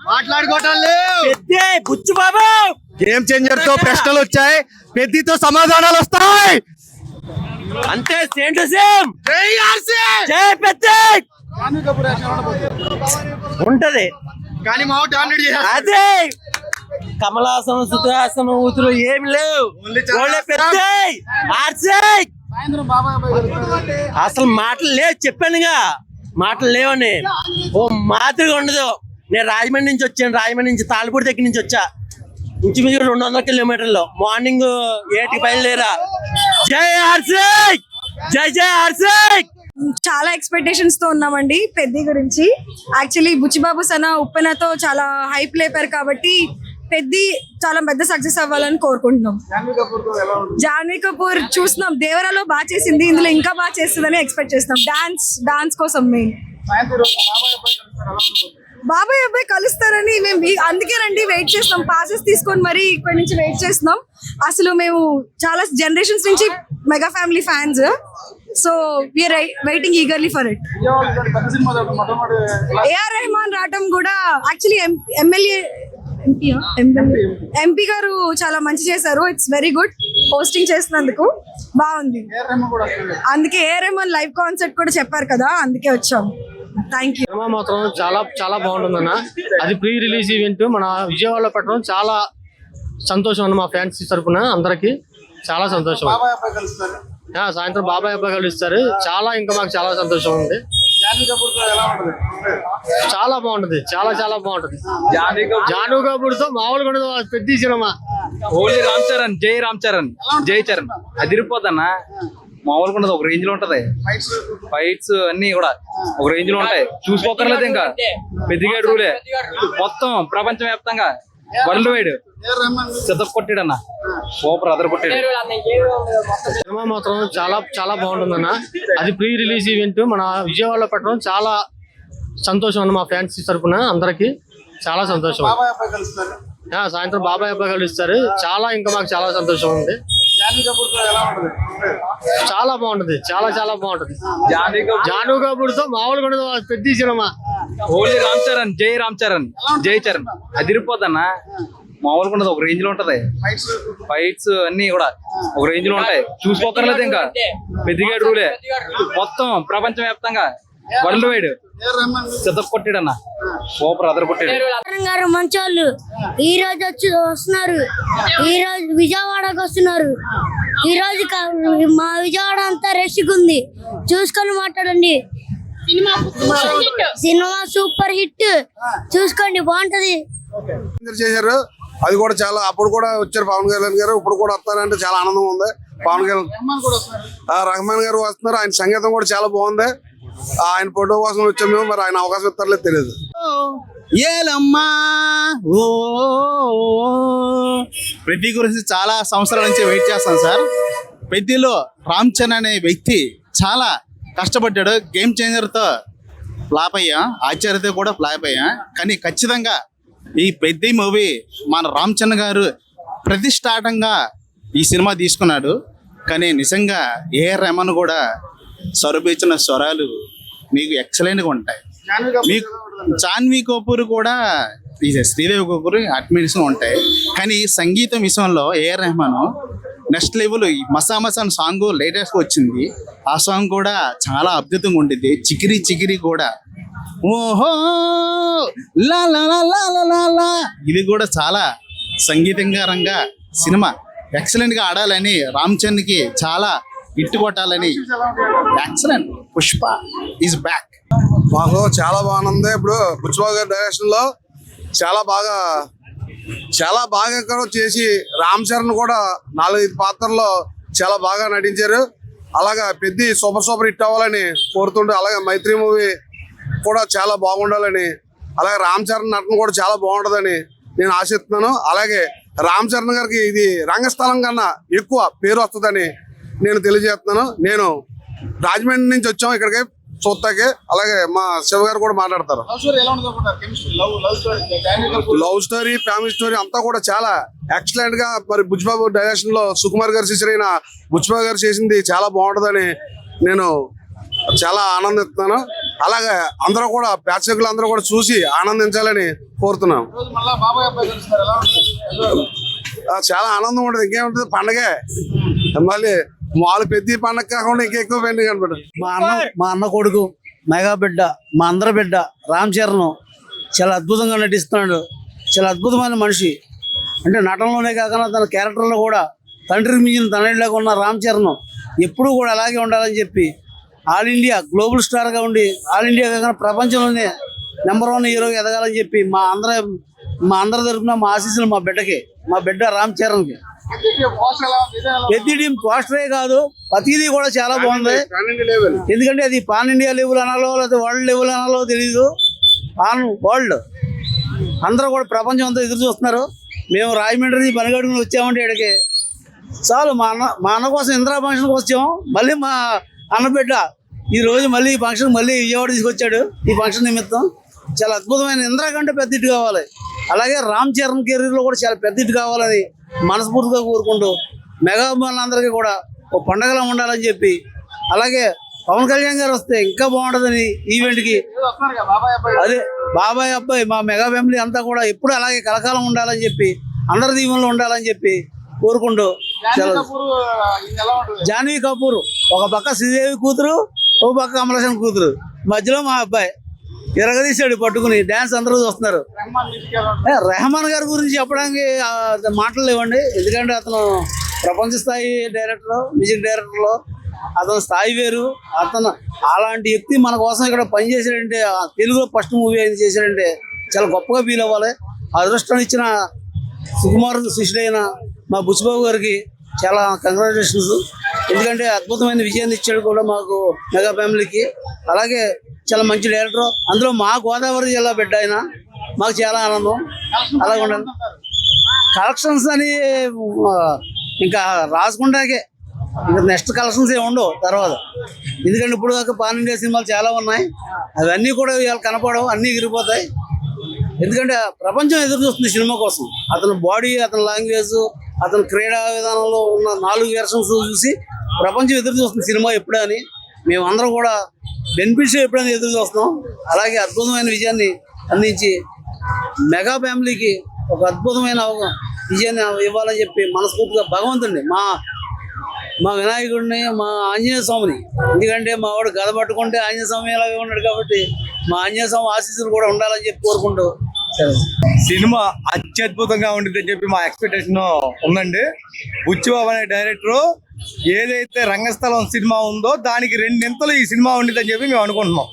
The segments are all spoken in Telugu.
మాట్లాడుకోవటం లేవు. పెద్ది బుచ్చు బాబు గేమ్ చేంజర్ తో ప్రశ్నలు వచ్చాయి, పెద్దితో సమాధానాలు వస్తాయి. అంతే సేమ్ టు సేమ్. జై ఆర్సీ. జై పెద్ది ఉంటది కానీ మా డామినేట్ చేస్తారు. అదే కమలాసనం సుతాసనం ఊతులు ఏమి లేవు. పెద్ది ఆర్సీ అసలు మాటలు లేవు, చెప్పానుగా మాటలు లేవని. ఓ మాదిరిగా ఉండదు. నేను రాజమండ్రి నుంచి వచ్చాను, రాజమండ్రి నుంచి తాళ్ళపూడి దగ్గర నుంచి వచ్చా. ఇంచుమించు 200 కిలోమీటర్లు. మార్నింగ్ 8కి బయలుదేరా. జై ఆర్సీ, జై జై ఆర్సీ. చాలా ఎక్స్పెక్టేషన్స్ తో ఉన్నామండి పెద్ది గురించి. యాక్చువల్లీ బుచ్చిబాబు సన ఉప్పెనతో చాలా హైప్ లేపారు కాబట్టి పెద్ది చాలా పెద్ద సక్సెస్ అవ్వాలని కోరుకుంటున్నాం. జాన్వీ కపూర్ చూస్తున్నాం, దేవరాలో బాగా చేసింది, ఇందులో ఇంకా బాగా చేస్తుందని ఎక్స్పెక్ట్ చేస్తున్నాం. డాన్స్ కోసం మెయిన్. బాబాయ్ అబ్బాయి కలుస్తారని మేము అందుకేనండి వెయిట్ చేస్తున్నాం. పాసెస్ తీసుకొని మరి ఇక్కడి నుంచి వెయిట్ చేస్తున్నాం. అసలు మేము చాలా జనరేషన్స్ నుంచి mega family fans. So we're waiting eagerly for it. A R Rahman రావటం కూడా యాక్చువల్లీ ఎంపీ గారు చాలా మంచి చేశారు. It's very good. హోస్టింగ్ చేసినందుకు బాగుంది. అందుకే ఏఆర్ రెహమాన్ లైవ్ కాన్సర్ట్ కూడా చెప్పారు కదా, అందుకే వచ్చాం. Thank you. సినిమా మాత్రం చాలా చాలా బాగుంటుందన్న. అది ప్రీ రిలీజ్ ఈవెంట్ మన విజయవాడలో పెట్టడం చాలా సంతోషం అన్న. మా ఫ్యాన్స్ తరఫున అందరికి చాలా సంతోషం. సాయంత్రం బాబాయ్ అబ్బాయి కలుస్తారు. చాలా ఇంకా మాకు చాలా సంతోషం ఉంది. చాలా బాగుంటది, చాలా చాలా బాగుంటది. జాను కపూర్తో మామూలుగా ఉండదు పెద్ద సినిమా. ఓన్లీ రామ్ చరణ్, జై రామ్ చరణ్, జై చరణ్ అదిరిపోద్దన్నా. మామూలుగా ఉండదు, ఒక రేంజ్ లో ఉంటది. ఫైట్స్ అన్ని కూడా ఒక రేంజ్ లో ఉంటాయి. చూసుకోకర్లేదు ఇంకా. పెద్దగాడు రూలే మొత్తం ప్రపంచ వ్యాప్తంగా వరల్డ్ వైడ్ చెత్త కొట్టాడన్న. సూపర్ అదర్ కొట్టాడు. సినిమా మాత్రం చాలా చాలా బాగుంటుందన్న. అది ప్రీ రిలీజ్ ఈవెంట్ మన విజయవాడలో పెట్టడం చాలా సంతోషం అన్న. మా ఫ్యాన్స్ తరఫున అందరికి చాలా సంతోషం. సాయంత్రం బాబాయ్ అబ్బాయి కలుస్తారు. చాలా ఇంకా మాకు చాలా సంతోషం ఉంది. చాలా బాగుంటది, చాలా చాలా బాగుంటది. జాను కపూర్తో మామూలుగా ఉండదు పెద్ద సినిమా. ఓన్లీ రామ్ చరణ్, జై రామ్ చరణ్, జై చరణ్ అదిరిపోద్దన్నా. మామూలుగా ఉండదు, ఒక రేంజ్ లో ఉంటది. ఫైట్స్ అన్ని కూడా ఒక రేంజ్ లో ఉంటాయి. చూసుకోకర్లేదు ఇంకా. పెద్దగాడు రూలే మొత్తం ప్రపంచ వ్యాప్తంగా వరల్డ్ వైడ్ చెత్త కొట్టాడన్న. సూపర్ అదర్ కొట్టాడు. గారు మంచోళ్ళు ఈ రోజు వస్తున్నారు. ఈ రోజు విజయవాడకు వస్తున్నారు. ఈ రోజు మా విజయవాడ అంతా రష్గా ఉంది. చూసుకొని మాట్లాడండి. Cinema super hit. చూసుకోండి, బాగుంటది. చేశారు అది కూడా చాలా. అప్పుడు కూడా వచ్చారు పవన్ కళ్యాణ్ గారు, ఇప్పుడు కూడా వస్తారంటే చాలా ఆనందంగా ఉంది. పవన్ కళ్యాణ్ రహమాన్ గారు వస్తున్నారు. ఆయన సంగీతం కూడా చాలా బాగుంది. ఆయన ఫోటో కోసం వచ్చాము మేము. మరి ఆయన అవకాశం ఇస్తారలేదు తెలియదు. పెద్ది గురించి చాలా సంవత్సరాల నుంచి వెయిట్ చేస్తాను సార్. పెద్దిలో రామ్ చరణ్ అనే వ్యక్తి చాలా కష్టపడ్డాడు. గేమ్ చేంజర్తో ఫ్లాప్ అయ్యా, ఆచార్యతో కూడా ఫ్లాప్ అయ్యా. కానీ ఖచ్చితంగా ఈ పెద్ది మూవీ మన రామ్ చరణ్ గారు ప్రతిష్టాటంగా ఈ సినిమా తీసుకున్నాడు. కానీ నిజంగా ఏఆర్ రెహమాన్ కూడా స్వరపించిన స్వరాలు మీకు ఎక్సలెంట్గా ఉంటాయి. మీకు జాన్వీ కపూర్ కూడా శ్రీదేవి కపూర్ అడ్మిషన్ ఉంటాయి. కానీ సంగీతం విషయంలో ఏఆర్ రెహమాన్ నెక్స్ట్ లెవెల్. మసా మసాన్ సాంగ్ లేటెస్ట్గా వచ్చింది. ఆ సాంగ్ కూడా చాలా అద్భుతంగా ఉండేది. చికిరి చికిరి కూడా ఓహో లా లా లా లా లా, ఇది కూడా చాలా సంగీతంగా సినిమా ఎక్సలెంట్గా ఆడాలని రామ్ చరణ్కి చాలా హిట్ కొట్టాలని. ఎక్సలెంట్. Pushpa is back. మాకు చాలా బాగుంది. ఇప్పుడు బుచ్చిబాబు గారి డైరెక్షన్ లో చాలా బాగా చేసి రామ్ చరణ్ కూడా 4-5 పాత్రల్లో చాలా బాగా నటించారు. అలాగా పెద్ద సూపర్ హిట్ అవ్వాలని కోరుతుంటే, అలాగే మైత్రి మూవీ కూడా చాలా బాగుండాలని, అలాగే రామ్ చరణ్ నటన కూడా చాలా బాగుంటుందని నేను ఆశిస్తున్నాను. అలాగే రామ్ చరణ్ గారికి ఇది రంగస్థలం కన్నా ఎక్కువ పేరు వస్తుందని నేను తెలియజేస్తున్నాను. నేను రాజమండ్రి నుంచి వచ్చాము ఇక్కడికి చూస్తాకే. అలాగే మా శివ గారు కూడా మాట్లాడతారు. లవ్ స్టోరీ, ఫ్యామిలీ స్టోరీ అంతా కూడా చాలా ఎక్సలెంట్ గా. మరి బుచ్చిబాబు డైరెక్షన్ లో సుకుమార్ గారు శిశురైన బుచ్చిబాబు గారు చేసింది చాలా బాగుంటుందని నేను చాలా ఆనందిస్తున్నాను. అలాగే అందరూ కూడా ప్రేక్షకులు అందరూ కూడా చూసి ఆనందించాలని కోరుతున్నాం. చాలా ఆనందం ఉంటుంది. ఇంకేముంటుంది, పండగే మళ్ళీ మాలు పెద్ద పండగ కాకుండా ఇంకెక్కువ పండుగ కనపడు. మా అన్న కొడుకు మెగా బిడ్డ, మా అందరి బిడ్డ రామ్ చరణ్ చాలా అద్భుతంగా నటిస్తున్నాడు. చాలా అద్భుతమైన మనిషి. అంటే నటనలోనే కాకుండా తన క్యారెక్టర్లో కూడా తండ్రికి మించిన తనలాగా ఉన్న రామ్ చరణ్ ఎప్పుడూ కూడా అలాగే ఉండాలని చెప్పి ఆల్ ఇండియా గ్లోబల్ స్టార్గా ఉండి ఆల్ ఇండియా కాకుండా ప్రపంచంలోనే నెంబర్ 1 హీరోగా ఎదగాలని చెప్పి మా అందరి తరఫున మా ఆశీస్సులు మా బిడ్డ రామ్ చరణ్కి. పెద్ద టీం పోస్టరే కాదు, ప్రతిదీ కూడా చాలా బాగుంది. ఎందుకంటే అది పాన్ ఇండియా లెవెల్ అనాలో లేకపోతే వరల్డ్ లెవెల్ అనాలో తెలియదు. పాన్ వరల్డ్ అందరూ కూడా ప్రపంచం అంతా ఎదురు చూస్తున్నారు. మేము రాజమండ్రి పనిగడుకుని వచ్చామంటే ఇక్కడికి చాలు. మా అన్న కోసం ఇందిరా ఫంక్షన్కి వచ్చాము. మళ్ళీ మా అన్న బిడ్డ ఈరోజు మళ్ళీ ఈ ఫంక్షన్ మళ్ళీ విజయవాడ తీసుకొచ్చాడు. ఈ ఫంక్షన్ నిమిత్తం చాలా అద్భుతమైన ఇందిరా కంటే పెద్ద హిట్ కావాలి. అలాగే రామ్ చరణ్ కెరీర్లో కూడా చాలా పెద్ద హిట్ కావాలని మనస్ఫూర్తిగా కోరుకుంటూ మెగా అభిమానులందరికీ కూడా ఒక పండగలా ఉండాలని చెప్పి, అలాగే పవన్ కళ్యాణ్ గారు వస్తే ఇంకా బాగుంటుందని ఈవెంట్కి అదే బాబాయ్ అబ్బాయి మా మెగా ఫ్యామిలీ అంతా కూడా ఎప్పుడు అలాగే కలకాలం ఉండాలని చెప్పి అందరి దీవెనలో ఉండాలని చెప్పి కోరుకుంటూ జాన్వీ కపూర్ ఒక పక్క శ్రీదేవి కూతురు, ఒక పక్క కమలాసన్ కూతురు, మధ్యలో మా అబ్బాయి ఎరగదీశాడు పట్టుకుని డ్యాన్స్ అందరూ చూస్తున్నారు. రెహమాన్ గారి గురించి చెప్పడానికి మాటలు లేవండి. ఎందుకంటే అతను ప్రపంచ స్థాయి డైరెక్టర్, మ్యూజిక్ డైరెక్టర్లో అతని స్థాయి వేరు. అతను అలాంటి వ్యక్తి మన కోసం ఇక్కడ పనిచేసాడంటే, తెలుగులో ఫస్ట్ మూవీ ఆయన చేశాడంటే చాలా గొప్పగా ఫీల్ అవ్వాలి. అదృష్టం ఇచ్చిన సుకుమార్ శిష్యుడైన మా బుచ్చిబాబు గారికి చాలా కంగ్రాచులేషన్స్. ఎందుకంటే అద్భుతమైన విజయాన్ని ఇచ్చాడు కూడా మాకు మెగా ఫ్యామిలీకి. అలాగే చాలా మంచి డైరెక్టర్. అందులో మా గోదావరి జిల్లా బిడ్డ ఆయన. మాకు చాలా ఆనందం. అలాగే ఉండాలి. కలెక్షన్స్ అని ఇంకా రాసుకుంటాకే, ఇంకా నెక్స్ట్ కలెక్షన్స్ ఏమి ఉండవు తర్వాత. ఎందుకంటే ఇప్పుడు దాకా పాన్ ఇండియా సినిమాలు చాలా ఉన్నాయి. అవన్నీ కూడా ఇవాళ కనపడవు, అన్నీ ఎగిరిపోతాయి. ఎందుకంటే ప్రపంచం ఎదురు చూస్తుంది సినిమా కోసం. అతని బాడీ, అతని లాంగ్వేజ్, అతని క్రీడా విధానంలో ఉన్న 4 వెర్షన్స్ చూసి ప్రపంచం ఎదురు చూస్తుంది సినిమా ఎప్పుడా అని. మేమందరం కూడా బెనిఫిట్స్ ఎప్పుడైనా ఎదురు చూస్తున్నాం. అలాగే అద్భుతమైన విజయాన్ని అందించి మెగా ఫ్యామిలీకి ఒక అద్భుతమైన విజయాన్ని ఇవ్వాలని చెప్పి మనస్ఫూర్తిగా భగవంతుడిని, మా వినాయకుడిని, మా ఆంజనేయ స్వామిని, ఎందుకంటే మా వాడు గద పట్టుకుంటే ఆంజనేయ స్వామి ఎలాగే ఉన్నాడు కాబట్టి మా ఆంజనేయ స్వామి ఆశీస్సులు కూడా ఉండాలని చెప్పి కోరుకుంటూ సినిమా అత్యద్భుతంగా ఉండిద్దని చెప్పి మా ఎక్స్పెక్టేషన్ ఉందండి. బుచ్చిబాబు అనే డైరెక్టర్ ఏదైతే రంగస్థలం సినిమా ఉందో దానికి 2 ఈ సినిమా ఉండిద్దని చెప్పి మేము అనుకుంటున్నాం.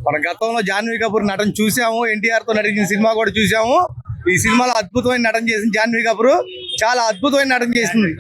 మన గతంలో జాన్వీ కపూర్ నటన చూసాము, ఎన్టీఆర్ తో నటించిన సినిమా కూడా చూసాము. ఈ సినిమాలో అద్భుతమైన నటన చేసింది జాన్వీ కపూర్, చాలా అద్భుతమైన నటన చేసింది.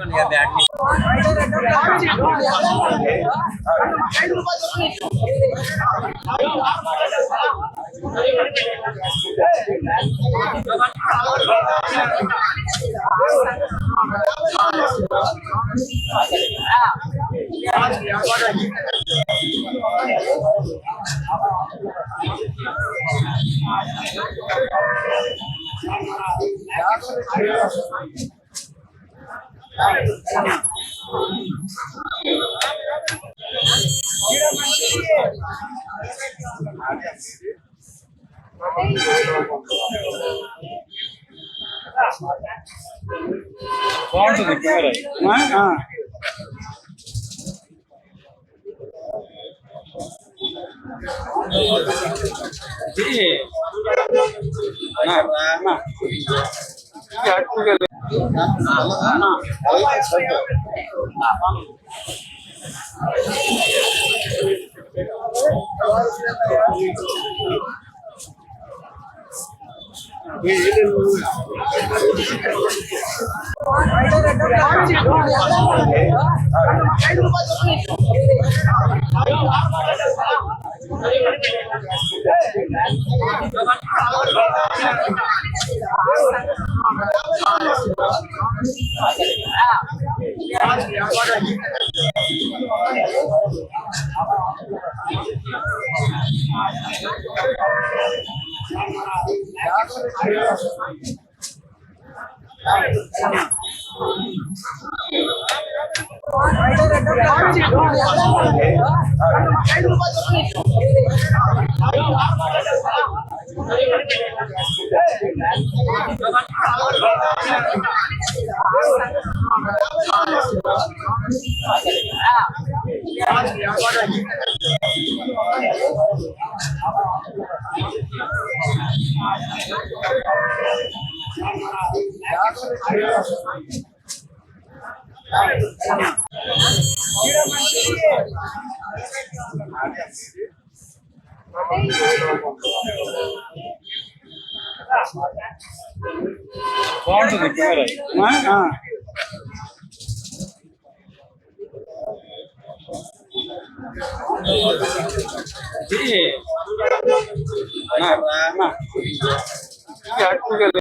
బాగుంటుంది